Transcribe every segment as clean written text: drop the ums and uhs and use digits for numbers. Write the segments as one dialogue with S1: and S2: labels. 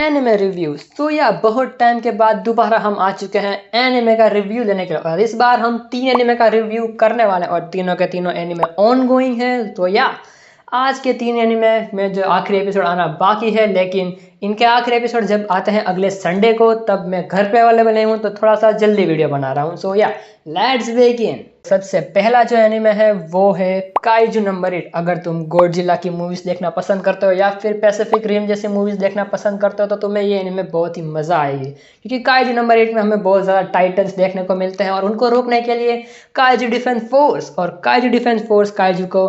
S1: Anime reviews. तो या बहुत टाइम के बाद दोबारा हम आ चुके हैं एनिमे का रिव्यू लेने के लिए, और इस बार हम 3 एनिमे का रिव्यू करने वाले हैं और तीनों के तीनों एनिमे ऑन गोइंग है। तो या आज के 3 एनिमे में जो आखिरी एपिसोड आना बाकी है, लेकिन इनके आखिरी एपिसोड जब आते हैं अगले संडे को, तब मैं घर पे अवेलेबल नहीं हूँ, तो थोड़ा सा जल्दी वीडियो बना रहा हूँ। सो या लेट्स बिगिन। सबसे पहला जो एनिमे है वो है काइजू नंबर 8। अगर तुम गॉडजिला की मूवीज देखना पसंद करते हो या फिर पैसिफिक रिम जैसे मूवीज देखना पसंद करते हो, तो तुम्हें ये एनिमे बहुत ही मजा आएगी, क्योंकि काइजू नंबर 8 में हमें बहुत ज़्यादा टाइटन्स देखने को मिलते हैं और उनको रोकने के लिए काइजू डिफेंस फोर्स और काइजू डिफेंस फोर्स काइजू को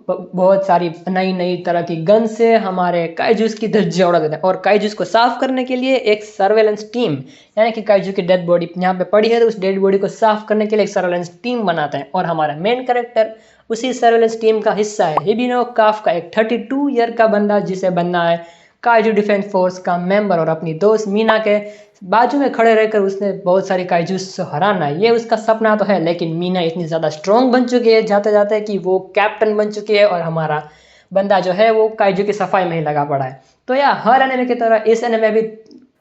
S1: बहुत सारी नई नई तरह की गन से हमारे काइजूस की धज्जियां उड़ा देते हैं। और काइजूस को साफ करने के लिए एक सर्वेलेंस टीम, यानी कि काइजू की डेड बॉडी यहाँ पे पड़ी है, तो उस डेड बॉडी को साफ करने के लिए एक सर्वेलेंस टीम बनाते हैं। और हमारा मेन कैरेक्टर उसी सर्वेलेंस टीम का हिस्सा है, हिबिनो काफ का एक 32 ईयर का बंदा, जिसे बनना है काइजू डिफेंस फोर्स का मेंबर। और अपनी दोस्त मीना के बाजू में खड़े रहकर उसने बहुत सारी काइजूस हराना है, ये उसका सपना तो है। लेकिन मीना इतनी ज़्यादा स्ट्रॉन्ग बन चुकी है जाते जाते कि वो कैप्टन बन चुकी है, और हमारा बंदा जो है वो काइजू की सफाई में ही लगा पड़ा है। तो या हर एनिमे की तरह इस एनिमे भी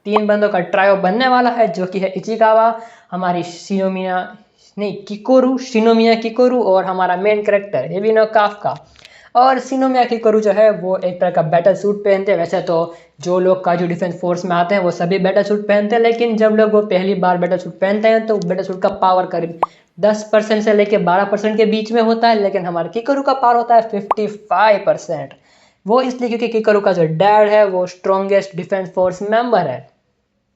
S1: 3 बंदों का ट्रायो बनने वाला है, जो कि है इचिकावा, हमारी शिनोमिया किकोरू और हमारा मेन कैरेक्टर हिबिनो काफका। और शिनोमिया किकोरू जो है वो एक तरह का बैटल सूट पहनते हैं। वैसे तो जो लोग काइजू डिफेंस फोर्स में आते हैं वो सभी बैटल सूट पहनते हैं, लेकिन जब लोग वो पहली बार बैटल सूट पहनते हैं तो बैटल सूट का पावर करीब 10% से लेकर 12% के बीच में होता है। लेकिन हमारे किकोरू का पावर होता है 55%। वो इसलिए क्योंकि किकोरू का जो डैड है वो स्ट्रॉन्गेस्ट डिफेंस फोर्स मेंबर है,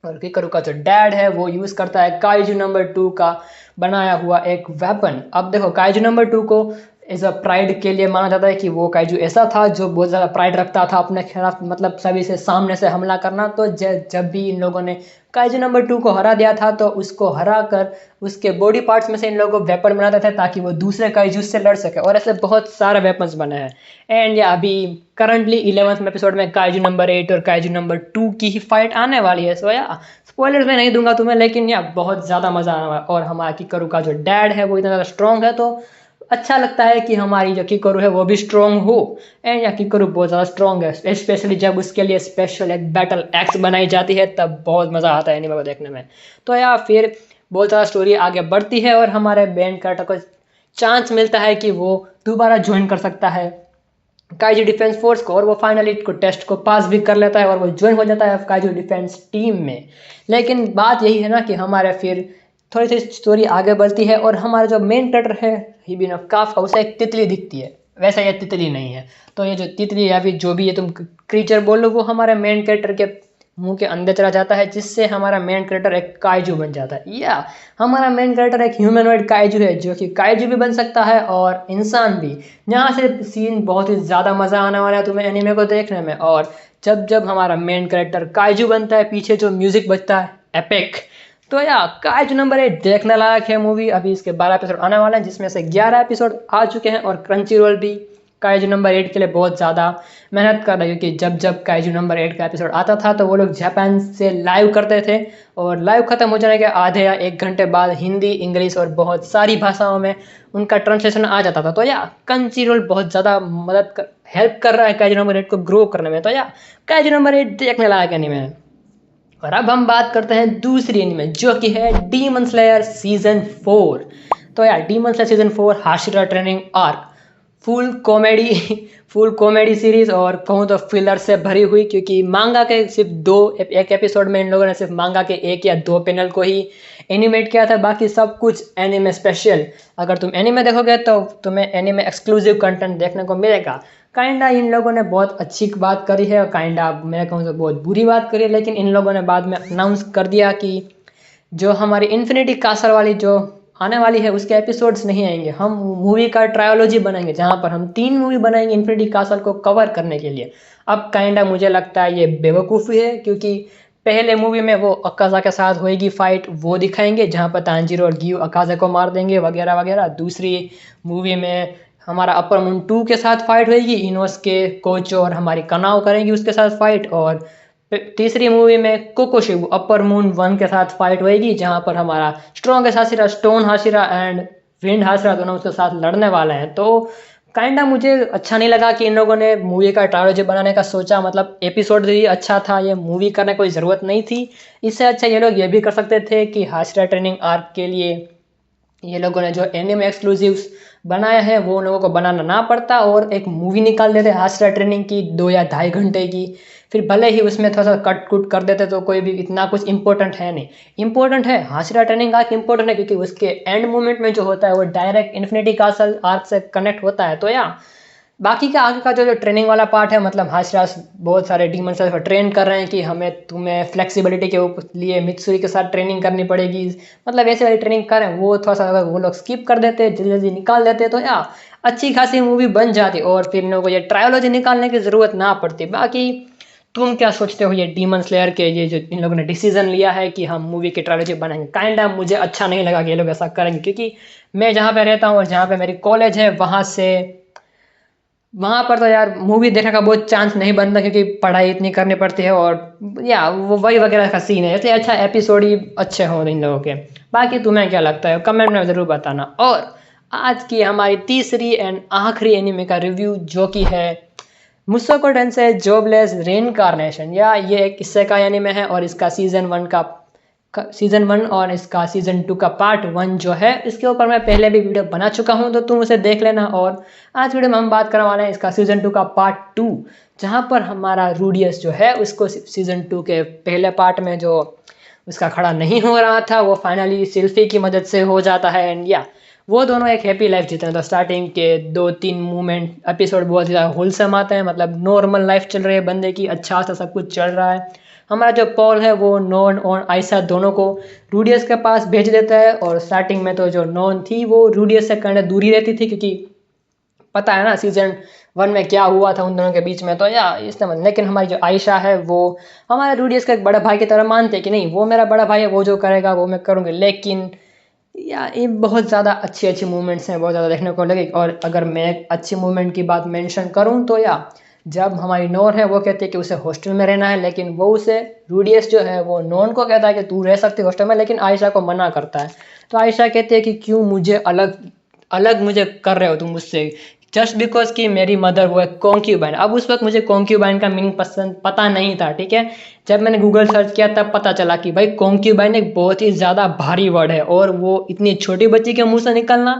S1: और किकोरू का जो डैड है वो यूज करता है काइजू नंबर 2 का बनाया हुआ एक वेपन। अब देखो, काइजू नंबर 2 को एज अ प्राइड के लिए माना जाता है कि वो काइजू ऐसा था जो बहुत ज़्यादा प्राइड रखता था अपने खिलाफ, मतलब सभी से सामने से हमला करना। तो जब भी इन लोगों ने काइजू नंबर 2 को हरा दिया था, तो उसको हरा कर उसके बॉडी पार्ट्स में से इन लोगों को वेपन बनाते थे ताकि वो दूसरे काइजू से लड़ सके। और ऐसे बहुत सारे वेपन्स बने हैं। एंड या अभी करंटली 11वें एपिसोड में काइजू नंबर 8 और काइजू नंबर 2 की ही फाइट आने वाली है। सो या स्पॉयलर्स मैं नहीं दूंगा तुम्हें, लेकिन या बहुत ज़्यादा मज़ा आने वाला है। और हमारा किकोरू का जो डैड है वो इतना ज़्यादा स्ट्रॉन्ग है, तो अच्छा लगता है कि हमारी जो किकोरू है वो भी स्ट्रॉन्ग हो। एंड या किकोरू बहुत ज़्यादा स्ट्रॉन्ग है, स्पेशली जब उसके लिए स्पेशल एक बैटल एक्स बनाई जाती है, तब बहुत मज़ा आता है एनिमे को देखने में। तो या फिर बहुत ज़्यादा स्टोरी आगे बढ़ती है और हमारे मेन कैरेक्टर को चांस मिलता है कि वो दोबारा ज्वाइन कर सकता है काइजू डिफेंस फोर्स को, और वो फाइनली टेस्ट को पास भी कर लेता है और वो ज्वाइन हो जाता है काइजू डिफेंस टीम में। लेकिन बात यही है ना कि हमारे फिर थोड़ी सी स्टोरी आगे बढ़ती है और हमारा जो मेन कैरेक्टर है हिबिनो काफका, उसे एक तितली दिखती है। वैसे ये तितली नहीं है, तो ये जो तितली या फिर जो भी ये तुम क्रीचर बोलो, वो हमारे मेन कैरेक्टर के मुंह के अंदर चला जाता है, जिससे हमारा मेन कैरेक्टर एक काइजू बन जाता है। या हमारा मेन कैरेक्टर एक ह्यूमनॉइड काइजू है, जो कि काइजू भी बन सकता है और इंसान भी। यहाँ से सीन बहुत ही ज़्यादा मज़ा आने वाला है तुम्हें एनिमे को देखने में। और जब जब हमारा मेन कैरेक्टर काइजू बनता है, पीछे जो म्यूजिक बजता है एपिक। तो या काइजू नंबर 8 देखने लायक है मूवी। अभी इसके 12 एपिसोड आने वाले हैं, जिसमें से 11 एपिसोड आ चुके हैं। और क्रंची रोल भी काइजू नंबर 8 के लिए बहुत ज़्यादा मेहनत कर रहा है, क्योंकि जब जब काइजू नंबर 8 का एपिसोड आता था तो वो लोग जापान से लाइव करते थे, और लाइव ख़त्म हो जाने के आधे या 1 घंटे बाद हिंदी, इंग्लिश और बहुत सारी भाषाओं में उनका ट्रांसलेशन आ जाता था। तो या क्रंची रोल बहुत ज़्यादा हेल्प कर रहा है काइजू नंबर 8 को ग्रो करने में। तो या काइजू नंबर 8 देखने लायक एनिमे है। और अब हम बात करते हैं दूसरी एनिमे, जो कि है डीमन स्लेयर सीजन 4। तो यार demon slayer season 4 Hashira training arc full comedy series, और कहूँ तो फिलर से भरी हुई, क्योंकि मांगा के सिर्फ एक एपिसोड में इन लोगों ने सिर्फ मांगा के 1 या 2 पैनल को ही एनिमेट किया था, बाकी सब कुछ एनिमे स्पेशल। अगर तुम एनिमे देखोगे तो तुम्हें एनिमे एक्सक्लूसिव कंटेंट देखने को मिलेगा। काइंडा इन लोगों ने बहुत अच्छी बात करी है, और काइंडा मैं कहूँ तो बहुत बुरी बात करी है। लेकिन इन लोगों ने बाद में अनाउंस कर दिया कि जो हमारी इन्फिनिटी कासल वाली जो आने वाली है उसके एपिसोड्स नहीं आएंगे। हम मूवी का ट्रायोलॉजी बनाएंगे, जहाँ पर हम 3 मूवी बनाएंगे इन्फिनिटी कासल को कवर करने के लिए। अब काइंडा मुझे लगता है ये बेवकूफ़ी है, क्योंकि पहले मूवी में वो अकाजा के साथ होएगी फाइट, वो दिखाएंगे जहाँ पर तांजीरो और गियू अकाजा को मार देंगे वगैरह वगैरह। दूसरी मूवी में हमारा अपर मून 2 के साथ फाइट होएगी, इनोस के कोचो और हमारी कनाओ करेंगी उसके साथ फाइट। और तीसरी मूवी में कोकोशिबु अपर मून 1 के साथ फाइट होएगी, जहाँ पर हमारा strongest Hashira, stone Hashira and wind Hashira दोनों उसके साथ लड़ने वाले हैं। तो काइंडा मुझे अच्छा नहीं लगा कि इन लोगों ने मूवी का ट्रायोलॉजी बनाने का सोचा, मतलब एपिसोड ही अच्छा था, ये मूवी करने कोई ज़रूरत नहीं थी। इससे अच्छा ये लोग ये भी कर सकते थे कि हाशिरा ट्रेनिंग आर्क के लिए ये लोगों ने जो एनिमे एक्सक्लूसिव्स बनाए हैं वो उन लोगों को बनाना ना पड़ता और एक मूवी निकाल देते हाशिरा ट्रेनिंग की 2 या 2.5 घंटे की। फिर भले ही उसमें थोड़ा सा कट कुट कर देते तो कोई भी इतना कुछ इंपॉर्टेंट है नहीं। इंपॉर्टेंट है हाशिरा ट्रेनिंग आर्क, इंपॉर्टेंट है क्योंकि उसके एंड मोमेंट में जो होता है वो डायरेक्ट इन्फिनिटी कासल आर्क से कनेक्ट होता है। तो या बाकी का आगे का जो ट्रेनिंग वाला पार्ट है, मतलब हाशिरास बहुत सारे डीमन से ट्रेन कर रहे हैं कि हमें तुम्हें फ्लेक्सिबिलिटी के लिए मित्सुरी के साथ ट्रेनिंग करनी पड़ेगी, मतलब ऐसे वाली ट्रेनिंग कर रहे हैं। वो थोड़ा सा अगर वो लोग स्किप कर देते, जल्दी जल्दी निकाल देते तो या अच्छी खासी मूवी बन जाती और फिर इन लोगों को ये ट्रायोलॉजी निकालने की ज़रूरत ना पड़ती। बाकी तुम क्या सोचते हो ये डीमन स्लेयर के ये जो इन लोगों ने डिसीजन लिया है कि हम मूवी की ट्रायोलॉजी बनाएंगे? काइंड ऑफ मुझे अच्छा नहीं लगा कि ये लोग ऐसा करेंगे, क्योंकि मैं जहाँ पे रहता हूँ और जहाँ पे मेरी कॉलेज है वहाँ पर तो यार मूवी देखने का बहुत चांस नहीं बनता क्योंकि पढ़ाई इतनी करनी पड़ती है और या वो वही वगैरह का सीन है, इसलिए अच्छा एपिसोड ही अच्छे हों इन लोगों के। बाकी तुम्हें क्या लगता है कमेंट में ज़रूर बताना। और आज की हमारी तीसरी एंड आखिरी एनिमे का रिव्यू जो कि है मुसोको टेंसेई जॉबलेस रेनकार्नेशन, या ये एक किस्से का एनिमे है और इसका सीज़न 1 और इसका सीज़न 2 का पार्ट 1 जो है इसके ऊपर मैं पहले भी वीडियो बना चुका हूँ, तो तुम उसे देख लेना। और आज वीडियो में हम बात करने वाले हैं इसका सीज़न 2 का पार्ट 2, जहाँ पर हमारा रूडियस जो है उसको सीज़न 2 के पहले पार्ट में जो उसका खड़ा नहीं हो रहा था वो फाइनली सिल्फी की मदद से हो जाता है। एंड या वो दोनों एक हैप्पी लाइफ जीते हैं। तो स्टार्टिंग के 2-3 मूवमेंट एपिसोड बहुत ज़्यादा होलसम आते हैं, मतलब नॉर्मल लाइफ चल रही है बंदे की, अच्छा सा सब कुछ चल रहा है। हमारा जो पॉल है वो नॉन और आयशा दोनों को रूडियस के पास भेज देता है। और स्टार्टिंग में तो जो नॉन थी वो रूडियस से कहीं दूरी रहती थी क्योंकि पता है ना सीज़न 1 में क्या हुआ था उन दोनों के बीच में, तो या इसमें। लेकिन हमारी जो आयशा है वो हमारे रूडियस का एक बड़ा भाई की तरह मानते हैं कि नहीं वो मेरा बड़ा भाई है, वो जो करेगा वो मैं करूँगी। लेकिन या ये बहुत ज़्यादा अच्छी अच्छी मूवमेंट्स हैं, बहुत ज़्यादा देखने को लगे। और अगर मैं एक अच्छी मूवमेंट की बात मेंशन करूं तो या जब हमारी नोर है वो कहती है कि उसे हॉस्टल में रहना है, लेकिन वो उसे रूडियस जो है वो नॉन को कहता है कि तू रह सकती है हॉस्टल में, लेकिन आयशा को मना करता है। तो आयशा कहती है कि क्यों मुझे अलग अलग मुझे कर रहे हो तुम मुझसे, जस्ट बिकॉज कि मेरी मदर वो है कॉन्क्यूबाइन। अब उस वक्त मुझे कॉन्क्यूबाइन का मीनिंग पता नहीं था, ठीक है। जब मैंने गूगल सर्च किया तब पता चला कि भाई कॉन्क्यूबाइन एक बहुत ही ज़्यादा भारी वर्ड है और वो इतनी छोटी बच्ची के मुंह से निकलना,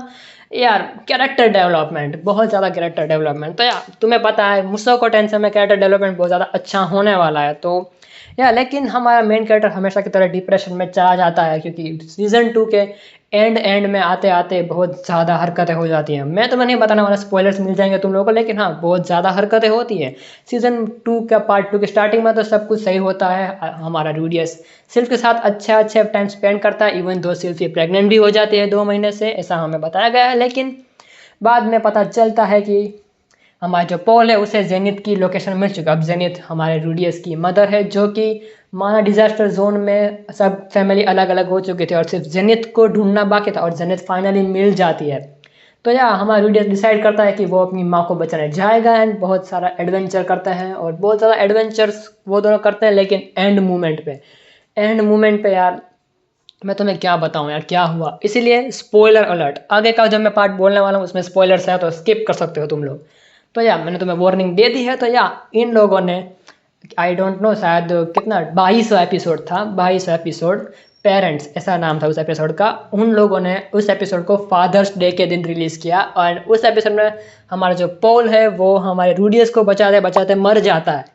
S1: यार कैरेक्टर डेवलपमेंट, बहुत ज़्यादा कैरेक्टर डेवलपमेंट। तो यार तुम्हें पता है मुसोको टेंसेई में कैरेक्टर डेवलपमेंट बहुत ज़्यादा अच्छा होने वाला है। तो या लेकिन हमारा मेन कैरेक्टर हमेशा की तरह डिप्रेशन में चला जाता है क्योंकि सीज़न 2 के एंड में आते आते बहुत ज़्यादा हरकतें हो जाती हैं। मैं तुम्हें नहीं बताने वाला, स्पॉयलर्स मिल जाएंगे तुम लोगों को, लेकिन हाँ बहुत ज़्यादा हरकतें होती हैं। सीज़न 2 का पार्ट 2 की स्टार्टिंग में तो सब कुछ सही होता है, हमारा रूडियस सिल्फ के साथ अच्छा टाइम स्पेंड करता है, इवन दो सिल्फ प्रेग्नेंट भी हो जाती है 2 महीने से, ऐसा हमें बताया गया है। लेकिन बाद में पता चलता है कि हमारा जो पॉल है उसे जेनिथ की लोकेशन मिल चुका है। अब जेनिथ हमारे रूडियस की मदर है जो कि माना डिजास्टर जोन में सब फैमिली अलग अलग हो चुके थे और सिर्फ जेनिथ को ढूंढना बाकी था और जेनिथ फाइनली मिल जाती है। तो या हमारा रूडियस डिसाइड करता है कि वो अपनी माँ को बचाने जाएगा एंड बहुत सारा एडवेंचर करते हैं और बहुत ज़्यादा एडवेंचर्स वो दोनों करते हैं। लेकिन एंड मोमेंट पे यार मैं तुम्हें क्या बताऊं यार क्या हुआ, इसीलिए स्पॉइलर अलर्ट, आगे का जब मैं पार्ट बोलने वाला हूँ उसमें स्पॉयलर्स है तो स्किप कर सकते हो तुम लोग। तो या मैंने तुम्हें वार्निंग दे दी है। तो या इन लोगों ने आई डोंट नो शायद कितना 2200 एपिसोड था, 2200 एपिसोड, पेरेंट्स ऐसा नाम था उस एपिसोड का। उन लोगों ने उस एपिसोड को फादर्स डे के दिन रिलीज़ किया और उस एपिसोड में हमारा जो पॉल है वो हमारे रूडियस को बचाते बचाते मर जाता है।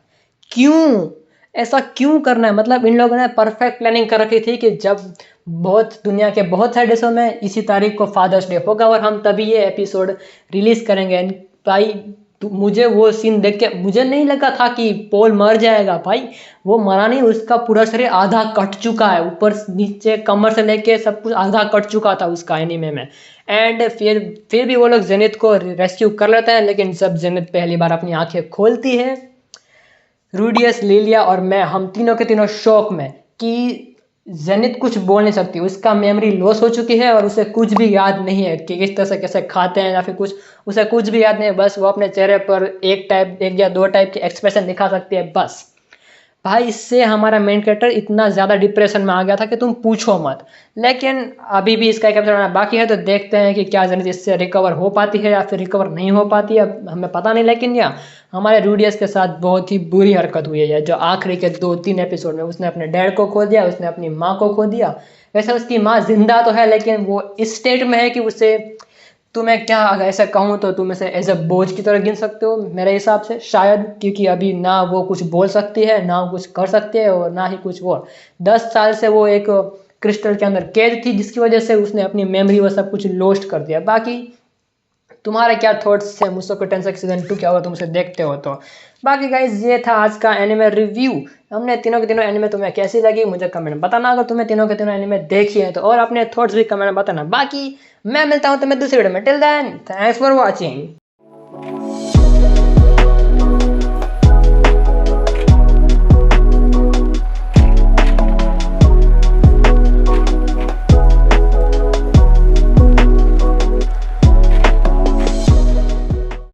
S1: क्यों ऐसा क्यों करना है, मतलब इन लोगों ने परफेक्ट प्लानिंग कर रखी थी कि जब बहुत दुनिया के बहुत सारे देशों में इसी तारीख को फादर्स डे होगा और हम तभी ये एपिसोड रिलीज़ करेंगे। भाई मुझे वो सीन देख के मुझे नहीं लगा था कि पॉल मर जाएगा। भाई वो मरा नहीं, उसका पूरा शरीर आधा कट चुका है, ऊपर नीचे कमर से लेके सब कुछ आधा कट चुका था उसका एनीमे में। एंड फिर भी वो लोग जेनिथ को रेस्क्यू कर लेते हैं। लेकिन जब जेनिथ पहली बार अपनी आंखें खोलती है, रूडियस, लिलिया और मैं, हम तीनों के तीनों शौक में कि जेनिथ कुछ बोल नहीं सकती, उसका मेमोरी लॉस हो चुकी है और उसे कुछ भी याद नहीं है कि किस तरह से कैसे खाते हैं या फिर कुछ, उसे कुछ भी याद नहीं है। बस वो अपने चेहरे पर एक या दो टाइप के एक्सप्रेशन दिखा सकती है बस। भाई इससे हमारा मेन कैरेक्टर इतना ज़्यादा डिप्रेशन में आ गया था कि तुम पूछो मत। लेकिन अभी भी इसका एक एपिसोड आना बाकी है, तो देखते हैं कि क्या जल्दी इससे रिकवर हो पाती है या फिर रिकवर नहीं हो पाती है, अब हमें पता नहीं। लेकिन या हमारे रूडियस के साथ बहुत ही बुरी हरकत हुई है, जो आखिरी के 2-3 एपिसोड में उसने अपने डैड को खो दिया, उसने अपनी माँ को खो दिया। वैसे उसकी माँ जिंदा तो है, लेकिन वो इस स्टेट में है कि उसे, तुम्हें क्या अगर ऐसा कहूँ तो तुम इसे एज अ बोझ की तरह गिन सकते हो मेरे हिसाब से शायद, क्योंकि अभी ना वो कुछ बोल सकती है, ना वो कुछ कर सकती है, और ना ही कुछ और। 10 साल से वो एक क्रिस्टल के अंदर कैद थी, जिसकी वजह से उसने अपनी मेमोरी वो सब कुछ लॉस्ट कर दिया। बाकी तुम्हारे क्या थॉट्स है मुझको टेंसेक सीजन 2 क्या होगा तुम उसे देखते हो तो। बाकी गाइज ये था आज का एनिमे रिव्यू। हमने तीनों के तीनों एनिमे तुम्हें कैसी लगी मुझे कमेंट में बताना, अगर तुम्हें तीनों के तीनों एनिमे देखी है तो, और अपने थॉट्स भी कमेंट में बताना। बाकी मैं मिलता हूँ तुम्हें दूसरी वीडियो में, till then thanks for watching.